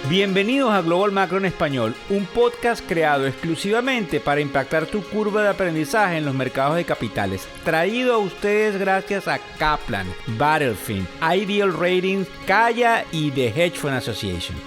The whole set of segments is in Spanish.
Bienvenidos a Global Macro en Español, un podcast creado exclusivamente para impactar tu curva de aprendizaje en los mercados de capitales. Traído a ustedes gracias a Kaplan, Battlefield, Ideal Ratings, Kaya y The Hedge Fund Association.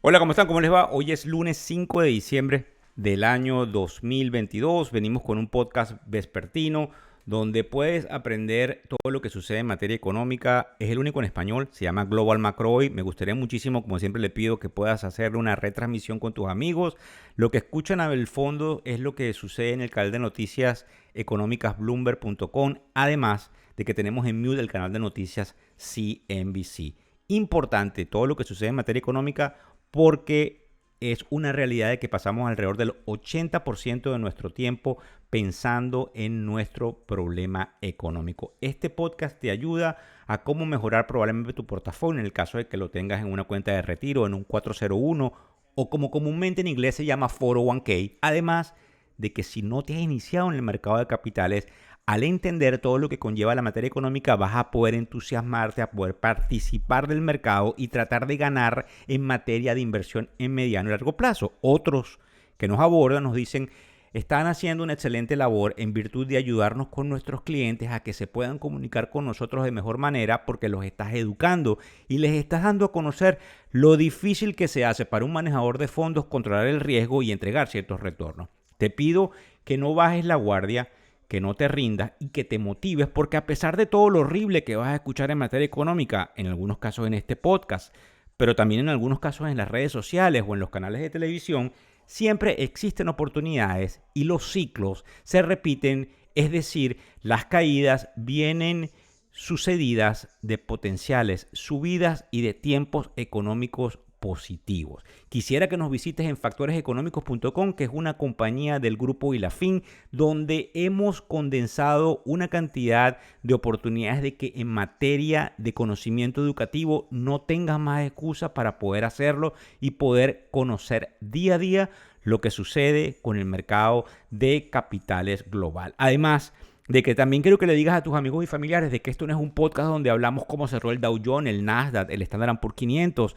Hola, ¿cómo están? ¿Cómo les va? Hoy es lunes 5 de diciembre del año 2022. Venimos con un podcast vespertino donde puedes aprender todo lo que sucede en materia económica. Es el único en español, se llama Global Macro hoy. Me gustaría muchísimo, como siempre le pido, que puedas hacerle una retransmisión con tus amigos. Lo que escuchan al fondo es lo que sucede en el canal de noticias económicas Bloomberg.com, además de que tenemos en mute el canal de noticias CNBC. Importante todo lo que sucede en materia económica porque es una realidad de que pasamos alrededor del 80% de nuestro tiempo pensando en nuestro problema económico. Este podcast te ayuda a cómo mejorar probablemente tu portafolio en el caso de que lo tengas en una cuenta de retiro, en un 401 o como comúnmente en inglés se llama 401k. Además de que si no te has iniciado en el mercado de capitales, al entender todo lo que conlleva la materia económica, vas a poder entusiasmarte, a poder participar del mercado y tratar de ganar en materia de inversión en mediano y largo plazo. Otros que nos abordan nos dicen, están haciendo una excelente labor en virtud de ayudarnos con nuestros clientes a que se puedan comunicar con nosotros de mejor manera porque los estás educando y les estás dando a conocer lo difícil que se hace para un manejador de fondos controlar el riesgo y entregar ciertos retornos. Te pido que no bajes la guardia, que no te rindas y que te motives, porque a pesar de todo lo horrible que vas a escuchar en materia económica, en algunos casos en este podcast, pero también en algunos casos en las redes sociales o en los canales de televisión, siempre existen oportunidades y los ciclos se repiten, es decir, las caídas vienen sucedidas de potenciales subidas y de tiempos económicos positivos. Quisiera que nos visites en factoreseconómicos.com, que es una compañía del grupo Ilafin, donde hemos condensado una cantidad de oportunidades de que en materia de conocimiento educativo no tengas más excusa para poder hacerlo y poder conocer día a día lo que sucede con el mercado de capitales global. Además de que también quiero que le digas a tus amigos y familiares de que esto no es un podcast donde hablamos cómo cerró el Dow Jones, el Nasdaq, el Standard & Poor's 500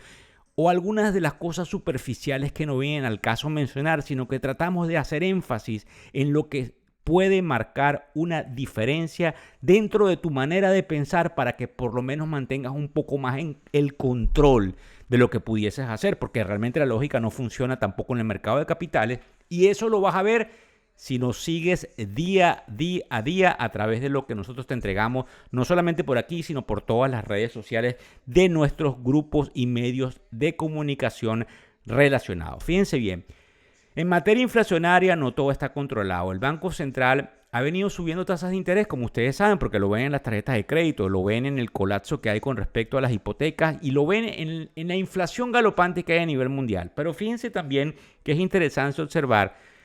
o algunas de las cosas superficiales que no vienen al caso mencionar, sino que tratamos de hacer énfasis en lo que puede marcar una diferencia dentro de tu manera de pensar para que por lo menos mantengas un poco más en el control de lo que pudieses hacer, porque realmente la lógica no funciona tampoco en el mercado de capitales y eso lo vas a ver si nos sigues día a día a través de lo que nosotros te entregamos, no solamente por aquí, sino por todas las redes sociales de nuestros grupos y medios de comunicación relacionados. Fíjense bien, en materia inflacionaria no todo está controlado. El Banco Central ha venido subiendo tasas de interés, como ustedes saben, porque lo ven en las tarjetas de crédito, lo ven en el colapso que hay con respecto a las hipotecas y lo ven en la inflación galopante que hay a nivel mundial. Pero fíjense también que es interesante observar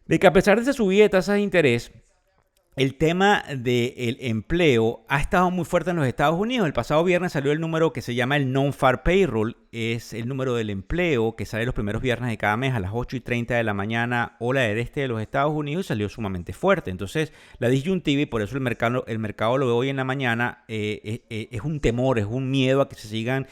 de que a pesar de esa subida de tasas de interés, el tema del empleo ha estado muy fuerte en los Estados Unidos. El pasado viernes salió el número que se llama el Non-Farm Payroll. Es el número del empleo que sale los primeros viernes de cada mes a las 8:30 de la mañana, hora del este de los Estados Unidos, y salió sumamente fuerte. Entonces, la disyuntiva, y por eso el mercado lo ve hoy en la mañana, es un temor, es un miedo a que se sigan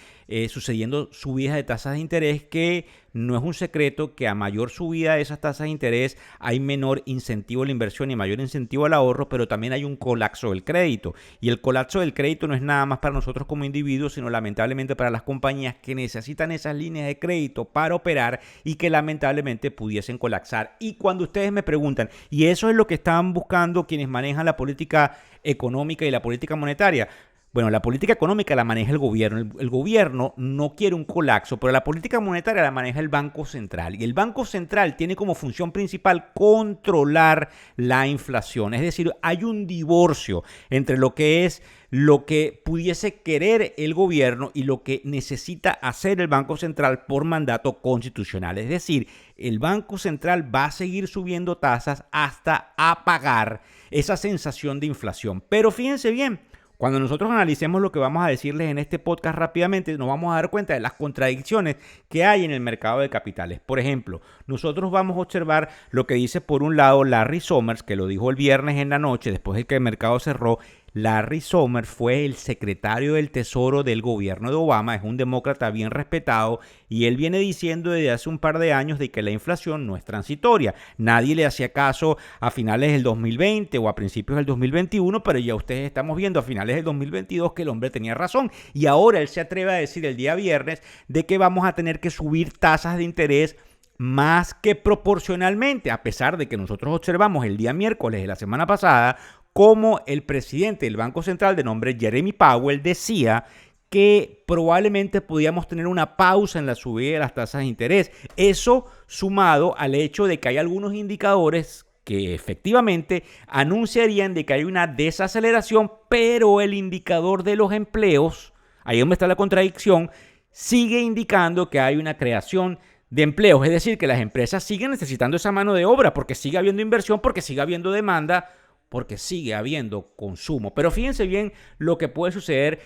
sucediendo subidas de tasas de interés, que no es un secreto que a mayor subida de esas tasas de interés hay menor incentivo a la inversión y mayor incentivo al ahorro, pero también hay un colapso del crédito. Y el colapso del crédito no es nada más para nosotros como individuos, sino lamentablemente para las compañías que necesitan esas líneas de crédito para operar y que lamentablemente pudiesen colapsar. Y cuando ustedes me preguntan, ¿y eso es lo que están buscando quienes manejan la política económica y la política monetaria? Bueno, la política económica la maneja el gobierno. El gobierno no quiere un colapso, pero la política monetaria la maneja el Banco Central. Y el Banco Central tiene como función principal controlar la inflación. Es decir, hay un divorcio entre lo que es lo que pudiese querer el gobierno y lo que necesita hacer el Banco Central por mandato constitucional. Es decir, el Banco Central va a seguir subiendo tasas hasta apagar esa sensación de inflación. Pero fíjense bien, cuando nosotros analicemos lo que vamos a decirles en este podcast rápidamente, nos vamos a dar cuenta de las contradicciones que hay en el mercado de capitales. Por ejemplo, nosotros vamos a observar lo que dice por un lado Larry Summers, que lo dijo el viernes en la noche, después de que el mercado cerró. Larry Summers fue el secretario del Tesoro del gobierno de Obama, es un demócrata bien respetado y él viene diciendo desde hace un par de años de que la inflación no es transitoria. Nadie le hacía caso a finales del 2020 o a principios del 2021, pero ya ustedes estamos viendo a finales del 2022 que el hombre tenía razón y ahora él se atreve a decir el día viernes de que vamos a tener que subir tasas de interés más que proporcionalmente, a pesar de que nosotros observamos el día miércoles de la semana pasada como el presidente del Banco Central de nombre Jeremy Powell decía que probablemente podíamos tener una pausa en la subida de las tasas de interés. Eso sumado al hecho de que hay algunos indicadores que efectivamente anunciarían de que hay una desaceleración, pero el indicador de los empleos, ahí donde está la contradicción, sigue indicando que hay una creación de empleos. Es decir, que las empresas siguen necesitando esa mano de obra porque sigue habiendo inversión, porque sigue habiendo demanda, porque sigue habiendo consumo. Pero fíjense bien lo que puede suceder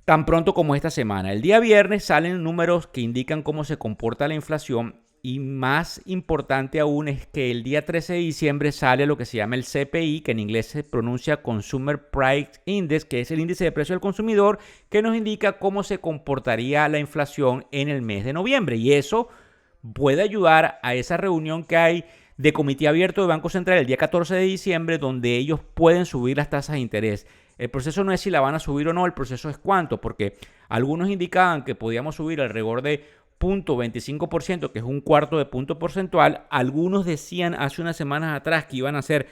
tan pronto como esta semana. El día viernes salen números que indican cómo se comporta la inflación y más importante aún es que el día 13 de diciembre sale lo que se llama el CPI, que en inglés se pronuncia Consumer Price Index, que es el índice de precio del consumidor, que nos indica cómo se comportaría la inflación en el mes de noviembre. Y eso puede ayudar a esa reunión que hay de comité abierto de Banco Central el día 14 de diciembre, donde ellos pueden subir las tasas de interés. El proceso no es si la van a subir o no, el proceso es cuánto, porque algunos indicaban que podíamos subir alrededor de 0.25%, que es un cuarto de punto porcentual. Algunos decían hace unas semanas atrás que iban a ser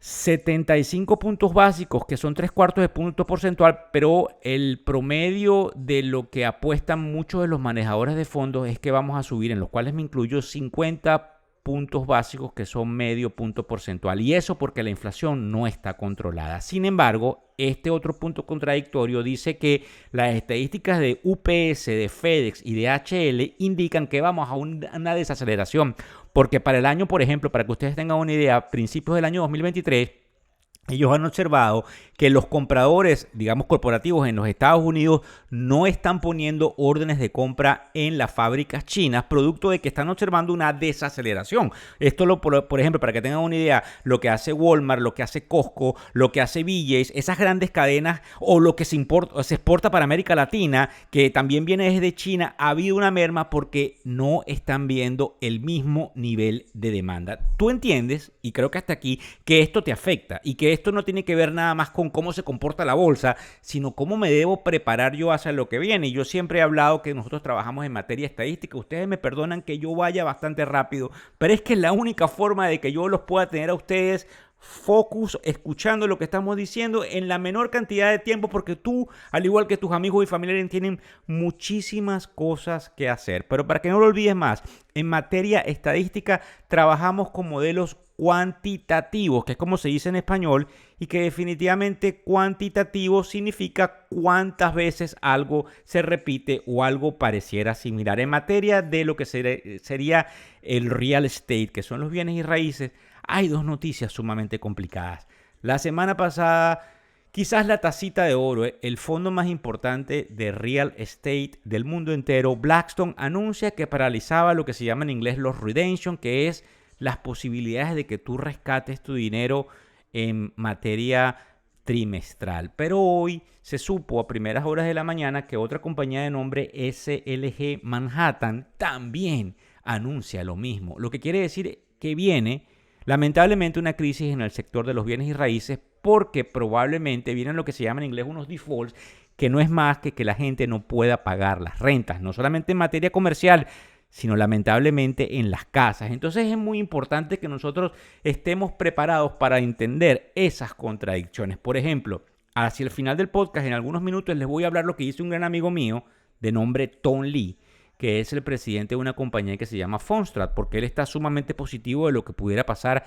75 puntos básicos, que son 3/4 de punto porcentual, pero el promedio de lo que apuestan muchos de los manejadores de fondos es que vamos a subir, en los cuales me incluyo 50 puntos básicos, que son medio punto porcentual, y eso porque la inflación no está controlada. Sin embargo, este otro punto contradictorio dice que las estadísticas de UPS, de FedEx y de HL indican que vamos a una desaceleración, porque para el año, por ejemplo, para que ustedes tengan una idea, principios del año 2023, ellos han observado que los compradores, digamos, corporativos en los Estados Unidos no están poniendo órdenes de compra en las fábricas chinas, producto de que están observando una desaceleración. Esto, por ejemplo, para que tengan una idea, lo que hace Walmart, lo que hace Costco, lo que hace BJ's, esas grandes cadenas, o lo que se exporta para América Latina, que también viene desde China, ha habido una merma porque no están viendo el mismo nivel de demanda. Tú entiendes, y creo que hasta aquí, que esto te afecta y que esto no tiene que ver nada más con cómo se comporta la bolsa, sino cómo me debo preparar yo hacia lo que viene. Y yo siempre he hablado que nosotros trabajamos en materia estadística. Ustedes me perdonan que yo vaya bastante rápido, pero es que es la única forma de que yo los pueda tener a ustedes focus, escuchando lo que estamos diciendo en la menor cantidad de tiempo, porque tú, al igual que tus amigos y familiares, tienen muchísimas cosas que hacer. Pero para que no lo olvides más, en materia estadística trabajamos con modelos cuantitativos, que es como se dice en español, y que definitivamente cuantitativo significa cuántas veces algo se repite o algo pareciera similar. En materia de lo que sería el real estate, que son los bienes y raíces, hay dos noticias sumamente complicadas. La semana pasada, quizás la tacita de oro, el fondo más importante de real estate del mundo entero, Blackstone, anuncia que paralizaba lo que se llama en inglés los redemption, que es las posibilidades de que tú rescates tu dinero en materia trimestral. Pero hoy se supo a primeras horas de la mañana que otra compañía de nombre SLG Manhattan también anuncia lo mismo. Lo que quiere decir que viene lamentablemente una crisis en el sector de los bienes y raíces, porque probablemente vienen lo que se llama en inglés unos defaults, que no es más que la gente no pueda pagar las rentas, no solamente en materia comercial, sino lamentablemente en las casas. Entonces es muy importante que nosotros estemos preparados para entender esas contradicciones. Por ejemplo, hacia el final del podcast, en algunos minutos, les voy a hablar lo que dice un gran amigo mío de nombre Tom Lee, que es el presidente de una compañía que se llama Fundstrat, porque él está sumamente positivo de lo que pudiera pasar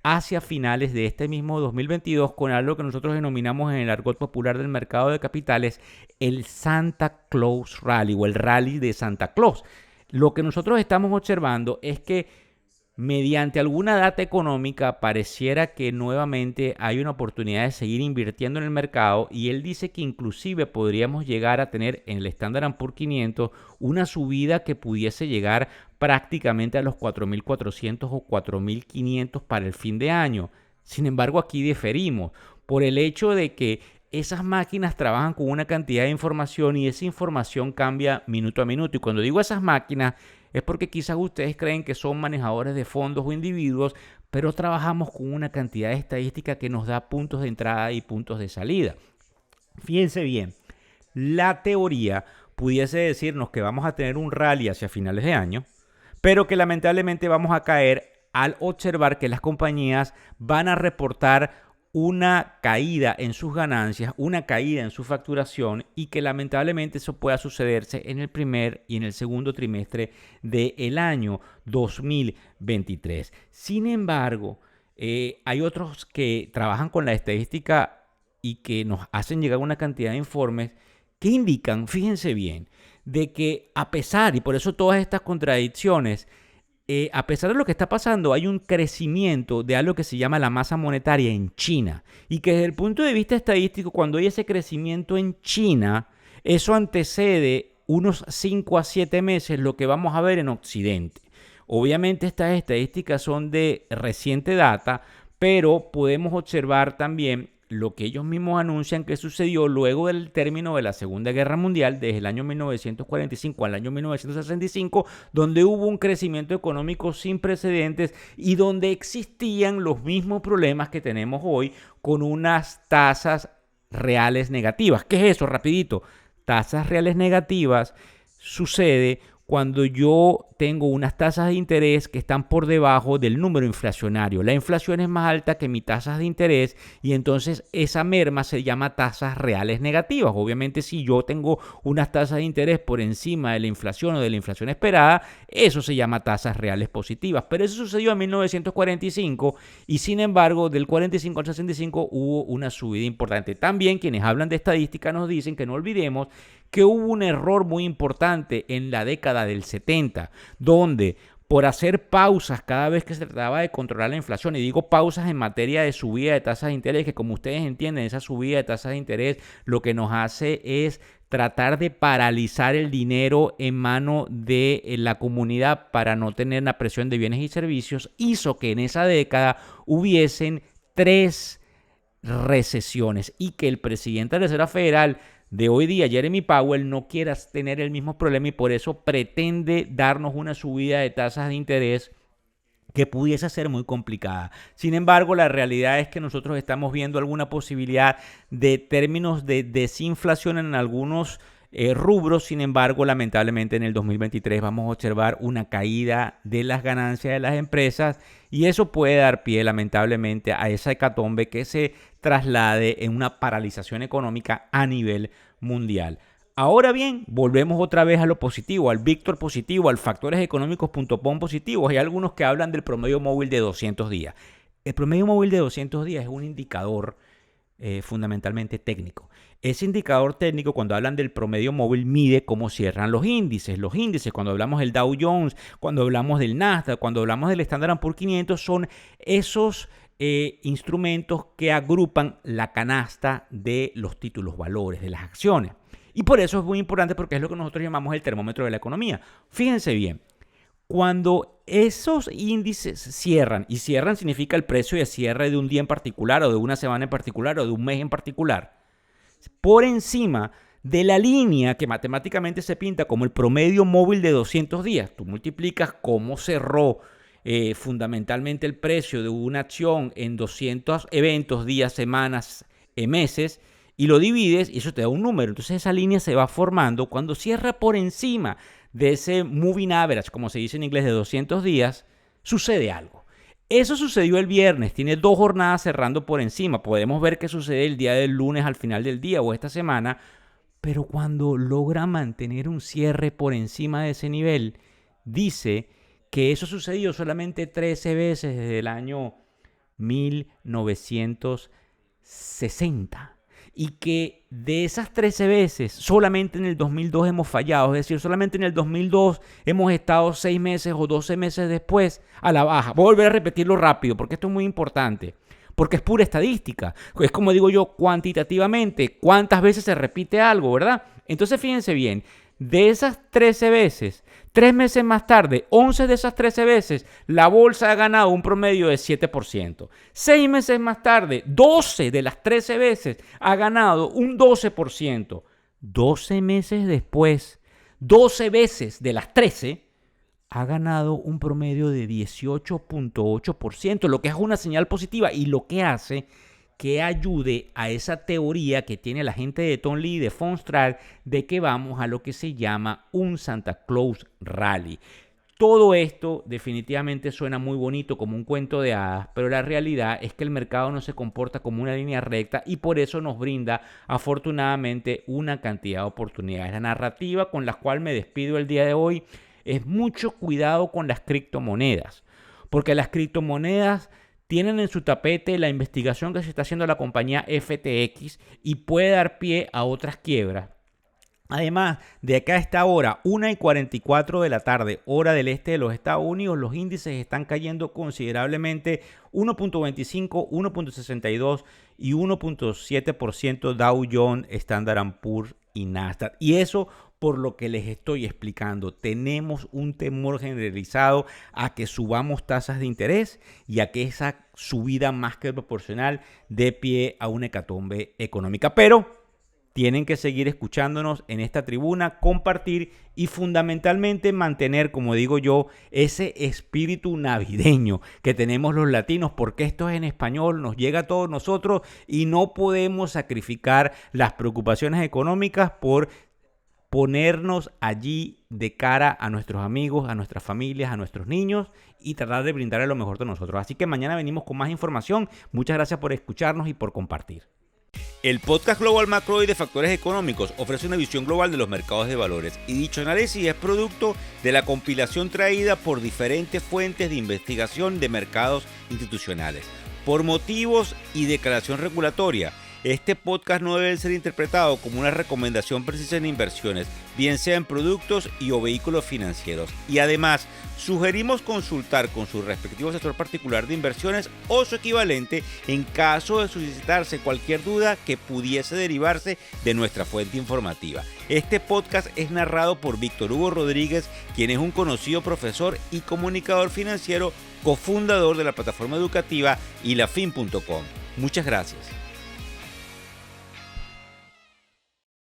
hacia finales de este mismo 2022 con algo que nosotros denominamos en el argot popular del mercado de capitales el Santa Claus Rally o el Rally de Santa Claus. Lo que nosotros estamos observando es que mediante alguna data económica pareciera que nuevamente hay una oportunidad de seguir invirtiendo en el mercado, y él dice que inclusive podríamos llegar a tener en el Standard & Poor's 500 una subida que pudiese llegar prácticamente a los 4.400 o 4.500 para el fin de año. Sin embargo, aquí diferimos, por el hecho de que esas máquinas trabajan con una cantidad de información y esa información cambia minuto a minuto. Y cuando digo esas máquinas es porque quizás ustedes creen que son manejadores de fondos o individuos, pero trabajamos con una cantidad de estadística que nos da puntos de entrada y puntos de salida. Fíjense bien, la teoría pudiese decirnos que vamos a tener un rally hacia finales de año, pero que lamentablemente vamos a caer al observar que las compañías van a reportar una caída en sus ganancias, una caída en su facturación y que lamentablemente eso pueda sucederse en el primer y en el segundo trimestre del año 2023. Sin embargo, hay otros que trabajan con la estadística y que nos hacen llegar una cantidad de informes que indican, fíjense bien, de que a pesar, y por eso todas estas contradicciones, a pesar de lo que está pasando, hay un crecimiento de algo que se llama la masa monetaria en China. Y que desde el punto de vista estadístico, cuando hay ese crecimiento en China, eso antecede unos 5 a 7 meses lo que vamos a ver en Occidente. Obviamente estas estadísticas son de reciente data, pero podemos observar también lo que ellos mismos anuncian que sucedió luego del término de la Segunda Guerra Mundial, desde el año 1945 al año 1965, donde hubo un crecimiento económico sin precedentes y donde existían los mismos problemas que tenemos hoy con unas tasas reales negativas. ¿Qué es eso? Rapidito. Tasas reales negativas sucede cuando yo tengo unas tasas de interés que están por debajo del número inflacionario. La inflación es más alta que mis tasas de interés y entonces esa merma se llama tasas reales negativas. Obviamente, si yo tengo unas tasas de interés por encima de la inflación o de la inflación esperada, eso se llama tasas reales positivas. Pero eso sucedió en 1945 y sin embargo, del 45 al 65 hubo una subida importante. También quienes hablan de estadística nos dicen que no olvidemos que hubo un error muy importante en la década del 70, donde por hacer pausas cada vez que se trataba de controlar la inflación, y digo pausas en materia de subida de tasas de interés, que como ustedes entienden, esa subida de tasas de interés lo que nos hace es tratar de paralizar el dinero en mano de la comunidad para no tener la presión de bienes y servicios, hizo que en esa década hubiesen 3 recesiones y que el presidente de la Reserva Federal de hoy día, Jeremy Powell, no quiera tener el mismo problema y por eso pretende darnos una subida de tasas de interés que pudiese ser muy complicada. Sin embargo, la realidad es que nosotros estamos viendo alguna posibilidad de términos de desinflación en algunos rubros. Sin embargo, lamentablemente en el 2023 vamos a observar una caída de las ganancias de las empresas y eso puede dar pie lamentablemente a esa hecatombe que se traslade en una paralización económica a nivel mundial. Ahora bien, volvemos otra vez a lo positivo, al Víctor positivo, al factoreseconómicos.com positivo. Hay algunos que hablan del promedio móvil de 200 días. El promedio móvil de 200 días es un indicador fundamentalmente técnico. Ese indicador técnico, cuando hablan del promedio móvil, mide cómo cierran los índices. Los índices, cuando hablamos del Dow Jones, cuando hablamos del Nasdaq, cuando hablamos del Standard & Poor's 500, son esos instrumentos que agrupan la canasta de los títulos, valores, de las acciones. Y por eso es muy importante porque es lo que nosotros llamamos el termómetro de la economía. Fíjense bien, cuando esos índices cierran, y cierran significa el precio de cierre de un día en particular o de una semana en particular o de un mes en particular, por encima de la línea que matemáticamente se pinta como el promedio móvil de 200 días, tú multiplicas cómo cerró fundamentalmente el precio de una acción en 200 eventos, días, semanas, meses, y lo divides y eso te da un número. Entonces esa línea se va formando cuando cierra por encima de ese moving average, como se dice en inglés, de 200 días, sucede algo. Eso sucedió el viernes, tiene 2 jornadas cerrando por encima. Podemos ver qué sucede el día del lunes al final del día o esta semana, pero cuando logra mantener un cierre por encima de ese nivel, dice que eso sucedió solamente 13 veces desde el año 1960. Y que de esas 13 veces, solamente en el 2002 hemos fallado. Es decir, solamente en el 2002 hemos estado 6 meses o 12 meses después a la baja. Voy a volver a repetirlo rápido porque esto es muy importante. Porque es pura estadística. Es como digo yo, cuantitativamente, cuántas veces se repite algo, ¿verdad? Entonces, fíjense bien, de esas 13 veces, 3 meses más tarde, 11 de esas 13 veces, la bolsa ha ganado un promedio de 7%. 6 meses más tarde, 12 de las 13 veces ha ganado un 12%. 12 meses después, 12 veces de las 13 ha ganado un promedio de 18.8%, lo que es una señal positiva y lo que hace que ayude a esa teoría que tiene la gente de Tom Lee y de Fondstrat de que vamos a lo que se llama un Santa Claus Rally. Todo esto definitivamente suena muy bonito como un cuento de hadas, pero la realidad es que el mercado no se comporta como una línea recta y por eso nos brinda afortunadamente una cantidad de oportunidades. La narrativa con la cual me despido el día de hoy es mucho cuidado con las criptomonedas, porque las criptomonedas tienen en su tapete la investigación que se está haciendo la compañía FTX y puede dar pie a otras quiebras. Además, de acá a esta hora, 1:44 de la tarde, hora del este de los Estados Unidos, los índices están cayendo considerablemente 1.25, 1.62 y 1.7% Dow Jones, Standard & Poor's y Nasdaq. Y eso por lo que les estoy explicando. Tenemos un temor generalizado a que subamos tasas de interés y a que esa subida más que proporcional dé pie a una hecatombe económica. Pero tienen que seguir escuchándonos en esta tribuna, compartir y fundamentalmente mantener, como digo yo, ese espíritu navideño que tenemos los latinos, porque esto es en español, nos llega a todos nosotros y no podemos sacrificar las preocupaciones económicas por ponernos allí de cara a nuestros amigos, a nuestras familias, a nuestros niños y tratar de brindarle lo mejor de nosotros. Así que mañana venimos con más información. Muchas gracias por escucharnos y por compartir. El podcast Global Macro y de Factores Económicos ofrece una visión global de los mercados de valores y dicho análisis es producto de la compilación traída por diferentes fuentes de investigación de mercados institucionales. Por motivos y declaración regulatoria, este podcast no debe ser interpretado como una recomendación precisa en inversiones, bien sea en productos y o vehículos financieros. Y además, sugerimos consultar con su respectivo sector particular de inversiones o su equivalente en caso de suscitarse cualquier duda que pudiese derivarse de nuestra fuente informativa. Este podcast es narrado por Víctor Hugo Rodríguez, quien es un conocido profesor y comunicador financiero, cofundador de la plataforma educativa ilafin.com. Muchas gracias.